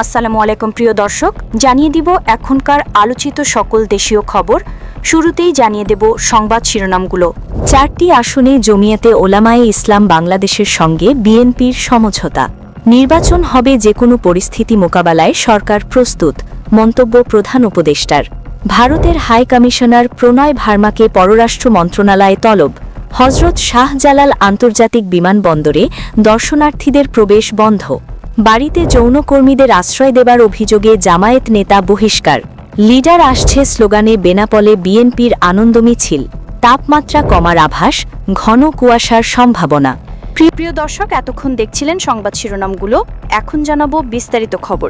আসসালামু আলাইকুম প্রিয় দর্শক, জানিয়ে দিব এখনকার আলোচিত সকল দেশীয় খবর। শুরুতেই জানিয়ে দেব সংবাদ শিরোনামগুলো। 4টি আসনে জমিয়াতে ওলামায়ে ইসলাম বাংলাদেশের সঙ্গে বিএনপির সমঝোতা। নির্বাচন হবে যে কোনো পরিস্থিতি মোকাবেলায় সরকার প্রস্তুত, মন্তব্য প্রধান উপদেষ্টার। ভারতের হাই কমিশনার প্রণয় ভার্মাকে পররাষ্ট্র মন্ত্রণালয়ে তলব। হজরত শাহজালাল আন্তর্জাতিক বিমানবন্দরে দর্শনার্থীদের প্রবেশ বন্ধ। বাড়িতে যৌনকর্মীদের আশ্রয় দেবার অভিযোগে জামায়াত নেতা বহিষ্কার। লিডার আসছে স্লোগানে বেনাপোলে বিএনপির আনন্দ মিছিল। তাপমাত্রা কমার আভাস, ঘন কুয়াশার সম্ভাবনা। প্রিয় দর্শক, এতক্ষণ দেখছিলেন সংবাদ শিরোনামগুলো। এখন জানাবো বিস্তারিত খবর।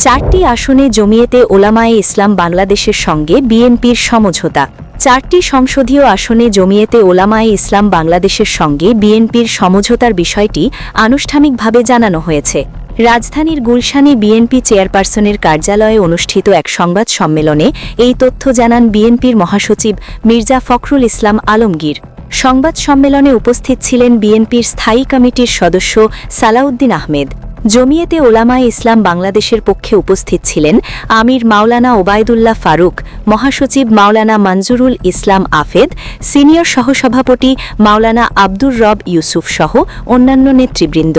4টি আসনে জমিয়েতে ওলামায়ে ইসলাম বাংলাদেশের সঙ্গে বিএনপির সমঝোতা। 4টি সংসদীয় আসনে জমিয়েতে ওলামায়ে ইসলাম বাংলাদেশের সঙ্গে বিএনপির সমঝোতার বিষয়টি আনুষ্ঠানিকভাবে জানানো হয়েছে। রাজধানীর গুলশানে বিএনপি চেয়ারপারসনের কার্যালয়ে অনুষ্ঠিত এক সংবাদ সম্মেলনে এই তথ্য জানান বিএনপির মহাসচিব মির্জা ফখরুল ইসলাম আলমগীর। সংবাদ সম্মেলনে উপস্থিত ছিলেন বিএনপির স্থায়ী কমিটির সদস্য সালাউদ্দিন আহমেদ। জমিয়েতে ওলামায়ে ইসলাম বাংলাদেশের পক্ষে উপস্থিত ছিলেন আমির মাওলানা ওবায়দুল্লাহ ফারুক, মহাসচিব মাওলানা মঞ্জুরুল ইসলাম আফেদ, সিনিয়র সহসভাপতি মাওলানা আব্দুর রব ইউসুফ সহ অন্যান্য নেতৃবৃন্দ।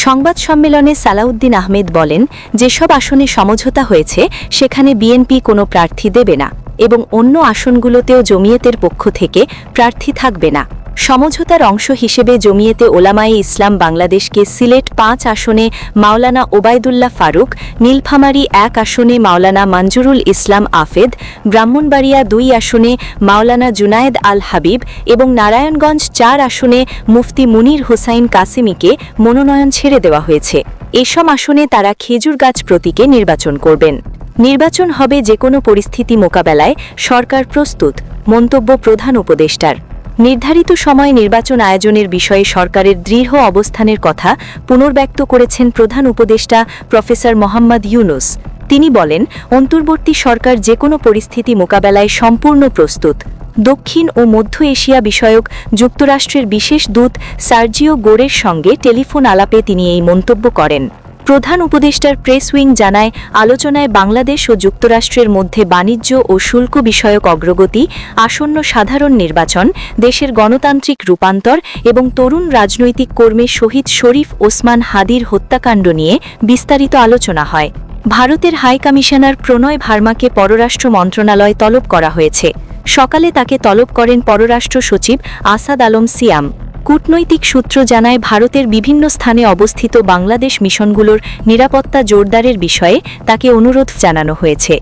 সংবাদ সম্মেলনে সালাউদ্দিন আহমেদ বলেন, যেসব আসনে সমঝোতা হয়েছে সেখানে বিএনপি কোনো প্রার্থী দেবে না এবং অন্য আসনগুলোতেও জমিয়েতের পক্ষ থেকে প্রার্থী থাকবে না। সমঝোতার অংশ হিসেবে জমিয়েতে ওলামায়ে ইসলাম বাংলাদেশকে সিলেট 5 আসনে মাওলানা ওবায়দুল্লাহ ফারুক, নীলফামারী 1 আসনে মাওলানা মঞ্জুরুল ইসলাম আফেদ, ব্রাহ্মণবাড়িয়া 2 আসনে মাওলানা জুনায়েদ আল হাবিব এবং নারায়ণগঞ্জ 4 আসনে মুফতি মুনির হোসাইন কাসেমিকে মনোনয়ন ছেড়ে দেওয়া হয়েছে। এসব আসনে তারা খেজুর গাছ প্রতীকে নির্বাচন করবেন। নির্বাচন হবে যে কোনো পরিস্থিতি মোকাবেলায় সরকার প্রস্তুত, মন্তব্য প্রধান উপদেষ্টার। নির্ধারিত সময়ে নির্বাচন আয়োজনের বিষয়ে সরকারের দৃঢ় অবস্থানের কথা পুনর্ব্যক্ত করেছেন প্রধান উপদেষ্টা প্রফেসর মোহাম্মদ ইউনুস। তিনি বলেন, অন্তর্বর্তী সরকার যে কোনো পরিস্থিতি মোকাবেলায় সম্পূর্ণ প্রস্তুত। দক্ষিণ ও মধ্য এশিয়া বিষয়ক যুক্তরাষ্ট্রের বিশেষ দূত সার্জিও গোরের সঙ্গে টেলিফোন আলাপে তিনি এই মন্তব্য করেন। প্রধান উপদেষ্টার প্রেস উইং জানায়, আলোচনায় বাংলাদেশ ও যুক্তরাষ্ট্রের মধ্যে বাণিজ্য ও শুল্ক বিষয়ক অগ্রগতি, আসন্ন সাধারণ নির্বাচন, দেশের গণতান্ত্রিক রূপান্তর এবং তরুণ রাজনৈতিক কর্মী শহীদ শরীফ ওসমান হাদির হত্যাকাণ্ড নিয়ে বিস্তারিত আলোচনা হয়। ভারতের হাই কমিশনার প্রণয় ভার্মাকে পররাষ্ট্র মন্ত্রণালয় তলব করা হয়েছে। সকালে তাকে তলব করেন পররাষ্ট্র সচিব আসাদ আলম সিয়াম। কূটনৈতিক সূত্র জানায়, ভারতের বিভিন্ন স্থানে অবস্থিত বাংলাদেশ মিশনগুলোর নিরাপত্তা জোরদারের বিষয়ে তাকে অনুরোধ জানানো হয়েছে।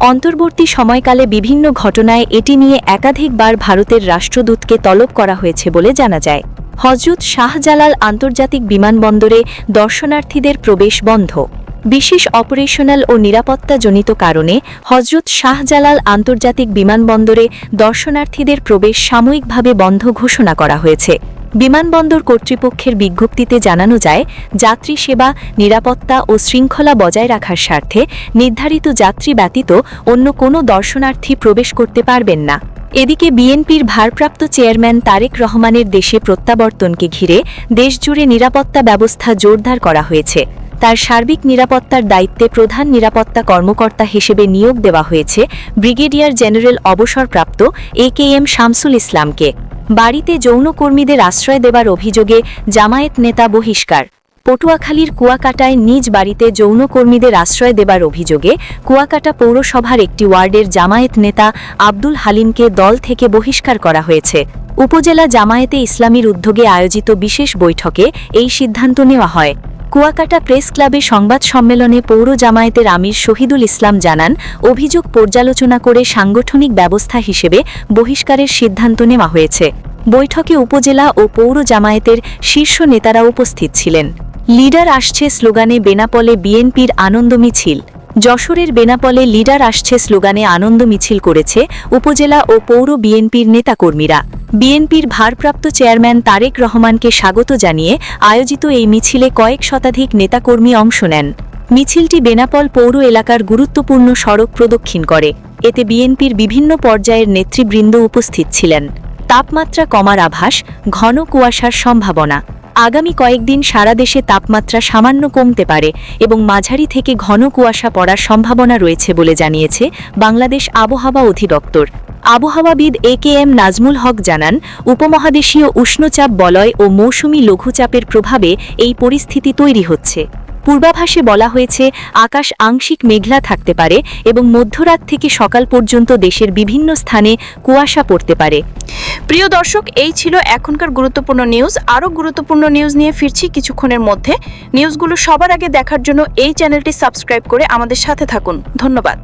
অন্তর্বর্তী সময়কালে বিভিন্ন ঘটনায় এটি নিয়ে একাধিকবার ভারতের রাষ্ট্রদূতকে তলব করা হয়েছে বলে জানা যায়। হজরত শাহজালাল আন্তর্জাতিক বিমানবন্দরে দর্শনার্থীদের প্রবেশ বন্ধ। বিশেষ অপারেশনাল ও নিরাপত্তাজনিত কারণে হজরত শাহজালাল আন্তর্জাতিক বিমানবন্দরে দর্শনার্থীদের প্রবেশ সাময়িকভাবে বন্ধ ঘোষণা করা হয়েছে। বিমানবন্দর কর্তৃপক্ষের বিজ্ঞপ্তিতে জানানো যায়, যাত্রী সেবা, নিরাপত্তা ও শৃঙ্খলা বজায় রাখার স্বার্থে নির্ধারিত যাত্রী ব্যতীত অন্য কোনো দর্শনার্থী প্রবেশ করতে পারবেন না। এদিকে বিএনপির ভারপ্রাপ্ত চেয়ারম্যান তারেক রহমানের দেশে প্রত্যাবর্তনকে ঘিরে দেশজুড়ে নিরাপত্তা ব্যবস্থা জোরদার করা হয়েছে। তার সার্বিক নিরাপত্তার দায়িত্বে প্রধান নিরাপত্তা কর্মকর্তা হিসেবে নিয়োগ দেওয়া হয়েছে ব্রিগেডিয়ার জেনারেল অবসরপ্রাপ্ত AKM শামসুল ইসলামকে। বাড়িতে যৌনকর্মীদের আশ্রয় দেবার অভিযোগে জামায়াত নেতা বহিষ্কার। পটুয়াখালীর কুয়াকাটায় নিজ বাড়িতে যৌনকর্মীদের আশ্রয় দেবার অভিযোগে কুয়াকাটা পৌরসভার একটি ওয়ার্ডের জামায়াত নেতা আব্দুল হালিমকে দল থেকে বহিষ্কার করা হয়েছে। উপজেলা জামায়াতে ইসলামীর উদ্যোগে আয়োজিত বিশেষ বৈঠকে এই সিদ্ধান্ত নেওয়া হয়। কুয়াকাটা প্রেস ক্লাবে সংবাদ সম্মেলনে পৌর জামায়াতের আমির শহীদুল ইসলাম জানান, অভিযোগ পর্যালোচনা করে সাংগঠনিক ব্যবস্থা হিসেবে বহিষ্কারের সিদ্ধান্ত নেওয়া হয়েছে। বৈঠকে উপজেলা ও পৌর জামায়াতের শীর্ষ নেতারা উপস্থিত ছিলেন। লিডার আসছে স্লোগানে বেনাপোলে বিএনপির আনন্দ মিছিল। যশোরের বেনাপোলে লিডার আসছে স্লোগানে আনন্দ মিছিল করেছে উপজেলা ও পৌর বিএনপির নেতাকর্মীরা। বিএনপির ভারপ্রাপ্ত চেয়ারম্যান তারেক রহমানকে স্বাগত জানিয়ে আয়োজিত এই মিছিলে কয়েক শতাধিক নেতাকর্মী অংশ নেন। মিছিলটি বেনাপোল পৌর এলাকার গুরুত্বপূর্ণ সড়ক প্রদক্ষিণ করে। এতে বিএনপির বিভিন্ন পর্যায়ের নেতৃবৃন্দ উপস্থিত ছিলেন। তাপমাত্রা কমার আভাস, ঘন কুয়াশার সম্ভাবনা। আগামী কয়েকদিন সারা দেশে তাপমাত্রা সামান্য কমতে পারে এবং মাঝারি থেকে ঘন কুয়াশা পড়ার সম্ভাবনা রয়েছে বলে জানিয়েছে বাংলাদেশ আবহাওয়া অধিদপ্তর। আবহাওয়াবিদ এ.কে.এম. নাজমুল হক জানান, উপমহাদেশীয় উষ্ণচাপ বলয় ও মৌসুমী লঘুচাপের প্রভাবে এই পরিস্থিতি তৈরি হচ্ছে। পূর্বাভাসে বলা হয়েছে, আকাশ আংশিক মেঘলা থাকতে পারে এবং মধ্যরাত থেকে সকাল পর্যন্ত দেশের বিভিন্ন স্থানে কুয়াশা পড়তে পারে। প্রিয় দর্শক, এই ছিল এখনকার গুরুত্বপূর্ণ নিউজ। আরও গুরুত্বপূর্ণ নিউজ নিয়ে ফিরছি কিছুক্ষণের মধ্যে। নিউজগুলো সবার আগে দেখার জন্য এই চ্যানেলটি সাবস্ক্রাইব করে আমাদের সাথে থাকুন। ধন্যবাদ।